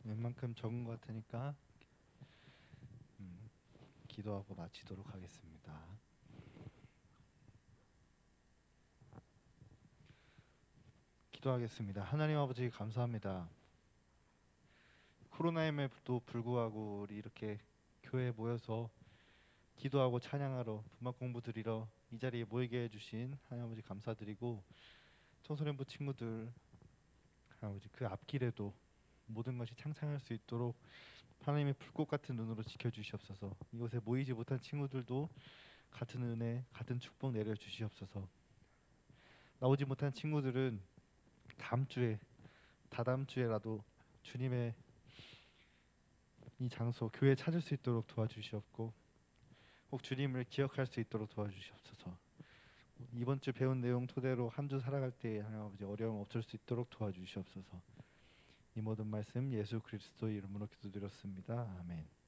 웬만큼 적은 것 같으니까 기도하고 마치도록 하겠습니다. 기도하겠습니다. 하나님 아버지 감사합니다. 코로나임에도 불구하고 우리 이렇게 교회에 모여서 기도하고 찬양하러 분막 공부 드리러 이 자리에 모이게 해주신 하나님 아버지 감사드리고 청소년부 친구들 하나님 아버지 그 앞길에도 모든 것이 창창할 수 있도록 하나님의 불꽃 같은 눈으로 지켜주시옵소서. 이곳에 모이지 못한 친구들도 같은 은혜, 같은 축복 내려주시옵소서. 나오지 못한 친구들은 다음 주에, 다다음 주에라도 주님의 이 장소, 교회 찾을 수 있도록 도와주시옵고 꼭 주님을 기억할 수 있도록 도와주시옵소서. 이번 주 배운 내용 토대로 한 주 살아갈 때 하나님 아버지 어려움 없을 수 있도록 도와주시옵소서. 이 모든 말씀 예수 그리스도의 이름으로 기도드렸습니다. 아멘.